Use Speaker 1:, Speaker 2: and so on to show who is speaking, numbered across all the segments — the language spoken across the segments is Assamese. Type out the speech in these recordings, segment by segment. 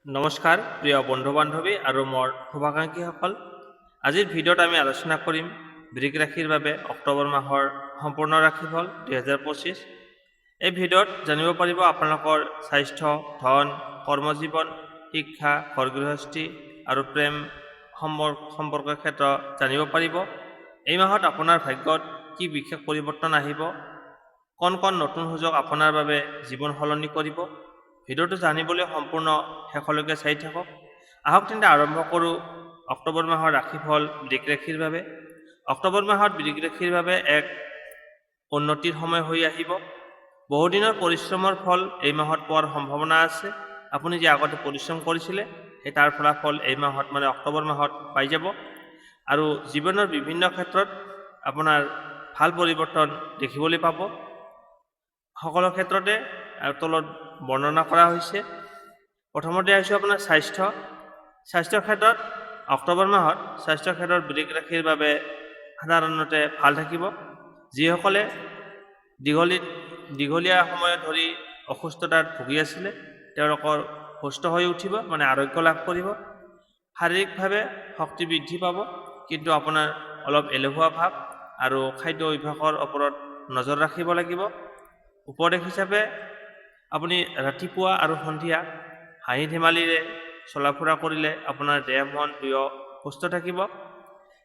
Speaker 1: নমস্কাৰ প্ৰিয় বন্ধু বান্ধৱী আৰু মোৰ শুভাকাংক্ষীসকল। আজিৰ ভিডিঅ'ত আমি আলোচনা কৰিম বৃষ ৰাশিৰ বাবে অক্টোবৰ মাহৰ সম্পূৰ্ণ ৰাশিফল 2025। এই ভিডিঅ'ত জানিব পাৰিব আপোনালোকৰ স্বাস্থ্য, ধন, কৰ্মজীৱন, শিক্ষা, ঘৰ গৃহস্থী আৰু প্ৰেম সম্পৰ্কৰ ক্ষেত্ৰ জানিব পাৰিব। এই মাহত আপোনাৰ ভাগ্যত কি বিশেষ পৰিৱৰ্তন আহিব, কোন নতুন সুযোগ আপোনাৰ বাবে জীৱন সলনি কৰিব। ভিডিঅ'টো জানিবলৈ সম্পূৰ্ণ শেষলৈকে চাই থাকক। আহক তেন্তে আৰম্ভ কৰোঁ অক্টোবৰ মাহৰ ৰাশিফল বৃষ ৰাশিৰ বাবে। অক্টোবৰ মাহত বৃষ ৰাশিৰ বাবে এক উন্নতিৰ সময় হৈ আহিব। বহুদিনৰ পৰিশ্ৰমৰ ফল এই মাহত পোৱাৰ সম্ভাৱনা আছে। আপুনি যে আগতে পৰিশ্ৰম কৰিছিলে সেই তাৰ ফলাফল এই মাহত অক্টোবৰ মাহত পাই যাব আৰু জীৱনৰ বিভিন্ন ক্ষেত্ৰত আপোনাৰ ভাল পৰিৱৰ্তন দেখিবলৈ পাব। সকলো ক্ষেত্ৰতে তলত বৰ্ণনা কৰা হৈছে। প্ৰথমতে আহিছোঁ আপোনাৰ স্বাস্থ্যৰ ক্ষেত্ৰত অক্টোবৰ মাহত স্বাস্থ্যৰ ক্ষেত্ৰত বৃষ ৰাশিৰ বাবে সাধাৰণতে ভাল থাকিব। যিসকলে দীঘলীয়া সময় ধৰি অসুস্থতাত ভুগি আছিলে তেওঁলোকৰ সুস্থ হৈ উঠিব, আৰোগ্য লাভ কৰিব। শাৰীৰিকভাৱে শক্তি বৃদ্ধি পাব, কিন্তু আপোনাৰ অলপ এলেহুৱা ভাৱ আৰু খাদ্য অভ্যাসৰ ওপৰত নজৰ ৰাখিব লাগিব। উপদেশ হিচাপে আপুনি ৰাতিপুৱা আৰু সন্ধিয়া হাঁহি ধেমালিৰে চলা ফুৰা কৰিলে আপোনাৰ দেহ মন দুয়ো সুস্থ থাকিব।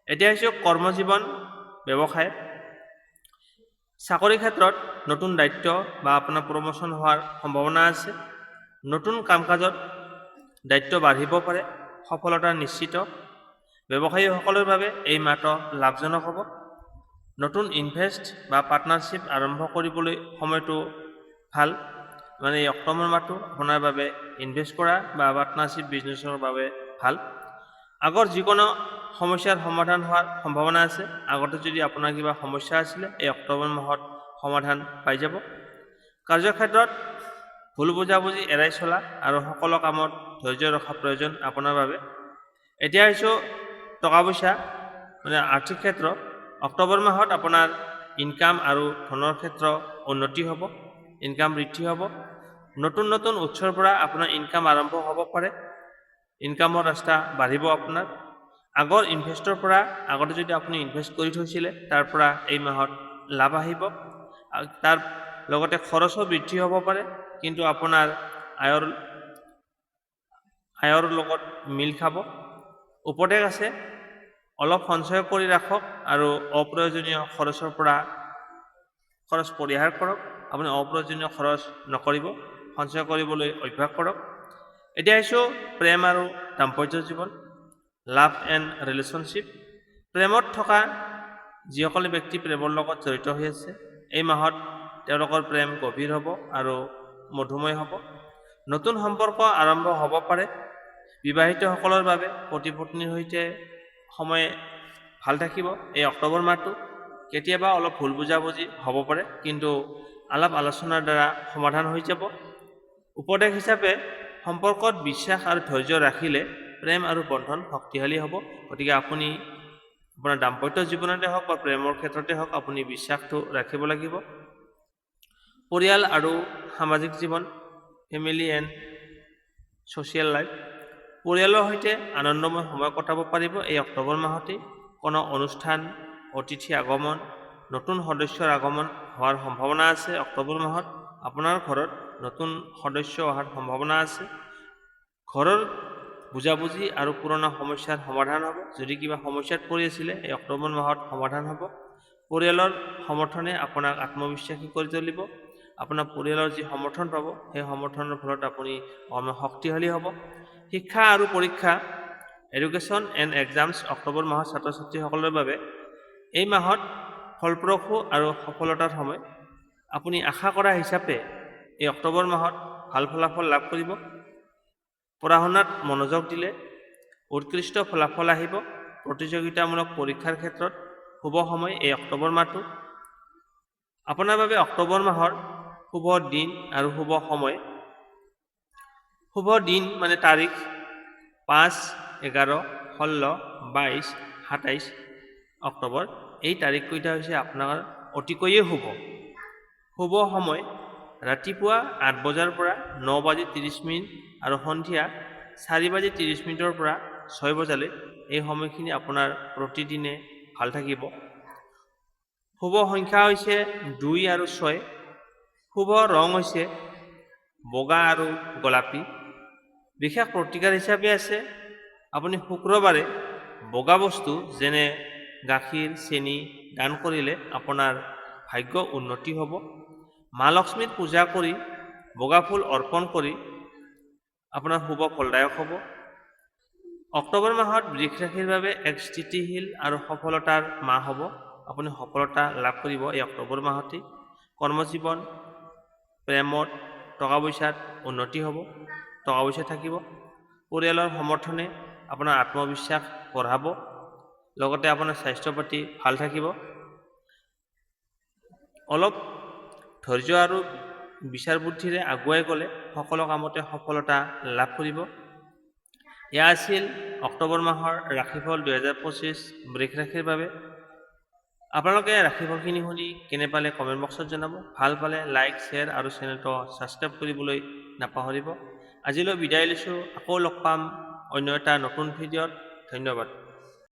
Speaker 1: এতিয়া হৈছে কৰ্মজীৱন, ব্যৱসায়। চাকৰি ক্ষেত্ৰত নতুন দায়িত্ব বা আপোনাৰ প্ৰমোশ্যন হোৱাৰ সম্ভাৱনা আছে। নতুন কাম কাজত দায়িত্ব বাঢ়িব পাৰে, সফলতা নিশ্চিত। ব্যৱসায়ীসকলৰ বাবে এই মাহটো লাভজনক হ'ব। নতুন ইনভেষ্ট বা পাৰ্টনাৰশ্বিপ আৰম্ভ কৰিবলৈ সময়টো ভাল। এই অক্টোবৰ মাহটো আপোনাৰ বাবে ইনভেষ্ট কৰা বা পাৰ্টনাৰশ্বিপ বিজনেছৰ বাবে ভাল। আগৰ যিকোনো সমস্যাৰ সমাধান হোৱাৰ সম্ভাৱনা আছে। আগতে যদি আপোনাৰ কিবা সমস্যা আছিলে এই অক্টোবৰ মাহত সমাধান পাই যাব। কাৰ্যক্ষেত্ৰত ভুল বুজাবুজি এৰাই চলা আৰু সকলো কামত ধৈৰ্য ৰখা প্ৰয়োজন আপোনাৰ বাবে। এতিয়া আহিছোঁ টকা পইচা, আৰ্থিক ক্ষেত্ৰ। অক্টোবৰ মাহত আপোনাৰ ইনকাম আৰু ধনৰ ক্ষেত্ৰ উন্নতি হ'ব, ইনকাম বৃদ্ধি হ'ব। নতুন উৎসৰ পৰা আপোনাৰ ইনকাম আৰম্ভ হ'ব পাৰে, ইনকামৰ ৰাস্তা বাঢ়িব আপোনাৰ। আগৰ ইনভেষ্টৰ পৰা আগতে যদি আপুনি ইনভেষ্ট কৰি থৈছিলে তাৰ পৰা এই মাহত লাভ আহিব। তাৰ লগতে খৰচো বৃদ্ধি হ'ব পাৰে, কিন্তু আপোনাৰ আয়ৰ লগত মিল খাব। উপদেশ আছে অলপ সঞ্চয় কৰি ৰাখক আৰু অপ্ৰয়োজনীয় খৰচ পৰিহাৰ কৰক। আপুনি অপ্ৰয়োজনীয় খৰচ নকৰিব, সঞ্চয় কৰিবলৈ অভ্যাস কৰক। এতিয়া আহিছোঁ প্ৰেম আৰু দাম্পত্য জীৱন, লাভ এণ্ড ৰিলেশ্যনশ্বিপ। প্ৰেমত থকা যিসকলে ব্যক্তি প্ৰেমৰ লগত জড়িত হৈ আছে এই মাহত তেওঁলোকৰ প্ৰেম গভীৰ হ'ব আৰু মধুময় হ'ব। নতুন সম্পৰ্ক আৰম্ভ হ'ব পাৰে। বিবাহিতসকলৰ বাবে পতি পত্নীৰ সৈতে সময় ভাল থাকিব এই অক্টোবৰ মাহটো। কেতিয়াবা অলপ ভুল বুজাবুজি হ'ব পাৰে, কিন্তু আলাপ আলোচনাৰ দ্বাৰা সমাধান হৈ যাব। উপদেশ হিচাপে সম্পৰ্কত বিশ্বাস আৰু ধৈৰ্য ৰাখিলে প্ৰেম আৰু বন্ধন শক্তিশালী হ'ব। গতিকে আপুনি আপোনাৰ দাম্পত্য জীৱনতে হওক বা প্ৰেমৰ ক্ষেত্ৰতে হওক আপুনি বিশ্বাসটো ৰাখিব লাগিব। পৰিয়াল আৰু সামাজিক জীৱন, ফেমিলি এণ্ড ছ'চিয়েল লাইফ। পৰিয়ালৰ সৈতে আনন্দময় সময় কটাব পাৰিব এই অক্টোবৰ মাহতেই। কোনো অনুষ্ঠান, অতিথি আগমন, নতুন সদস্যৰ আগমন হোৱাৰ সম্ভাৱনা আছে। অক্টোবৰ মাহত আপোনাৰ ঘৰত নতুন সদস্য অহাৰ সম্ভাৱনা আছে। ঘৰৰ বুজাবুজি আৰু পুৰণা সমস্যাৰ সমাধান হ'ব। যদি কিবা সমস্যাত পৰি আছিলে এই অক্টোবৰ মাহত সমাধান হ'ব। পৰিয়ালৰ সমৰ্থনে আপোনাক আত্মবিশ্বাসী কৰি তুলিব। আপোনাৰ পৰিয়ালৰ যি সমৰ্থন পাব সেই সমৰ্থনৰ ফলত আপুনি শক্তিশালী হ'ব। শিক্ষা আৰু পৰীক্ষা, এডুকেশ্যন এণ্ড এক্সামছ। অক্টোবৰ মাহত ছাত্ৰ ছাত্ৰীসকলৰ বাবে এই মাহত ফলপ্ৰসূ আৰু সফলতাৰ সময়। আপুনি আশা কৰা হিচাপে এই অক্টোবৰ মাহত ভাল ফলাফল লাভ কৰিব। পঢ়া শুনাত মনোযোগ দিলে উৎকৃষ্ট ফলাফল আহিব। প্ৰতিযোগিতামূলক পৰীক্ষাৰ ক্ষেত্ৰত শুভ সময় এই অক্টোবৰ মাহটো। আপোনাৰ বাবে অক্টোবৰ মাহৰ শুভ দিন আৰু শুভ সময়। শুভ দিন তাৰিখ 5, 11, 16, 22, 27 অক্টোবৰ। এই তাৰিখকেইটা হৈছে আপোনাৰ অতিকৈয়ে শুভ। শুভ সময় ৰাতিপুৱা 8 বজাৰ পৰা 9:30 আৰু সন্ধিয়া 4:30 পৰা 6 বজালৈ এই সময়খিনি আপোনাৰ প্ৰতিদিনে ভাল থাকিব। শুভ সংখ্যা হৈছে 2 আৰু 6। শুভ ৰং হৈছে বগা আৰু গোলাপী। বিশেষ প্ৰতিকাৰ হিচাপে আছে আপুনি শুক্ৰবাৰে বগা বস্তু যেনে গাখীৰ চেনি দান কৰিলে আপোনাৰ ভাগ্য উন্নতি হ'ব। মা লক্ষ্মীৰ পূজা কৰি বগা ফুল অৰ্পণ কৰি আপোনাৰ শুভ ফলদায়ক হ'ব। অক্টোবৰ মাহত বৃষ ৰাশিৰ বাবে এক স্থিতিশীল আৰু সফলতাৰ মাহ হ'ব। আপুনি সফলতা লাভ কৰিব এই অক্টোবৰ মাহতেই। কৰ্মজীৱন প্ৰেমত টকা পইচাত উন্নতি হ'ব, টকা পইচা থাকিব। পৰিয়ালৰ সমৰ্থনে আপোনাৰ আত্মবিশ্বাস বঢ়াব, লগতে আপোনাৰ স্বাস্থ্য পাতি ভাল থাকিব। অলপ ধৈৰ্য আৰু বিচাৰ বুদ্ধিৰে আগুৱাই গ'লে সকলো কামতে সফলতা লাভ কৰিব। এয়া আছিল অক্টোবৰ মাহৰ ৰাশিফল 2025 বৃষ ৰাশিৰ বাবে। আপোনালোকে ৰাশিফলখিনি শুনি কেনে পালে কমেণ্ট বক্সত জনাব। ভাল পালে লাইক শ্বেয়াৰ আৰু চেনেলটো ছাবস্ক্ৰাইব কৰিবলৈ নাপাহৰিব। আজিলৈ বিদায় লৈছোঁ। আকৌ লগ পাম অন্য এটা নতুন ভিডিঅ'ত। ধন্যবাদ।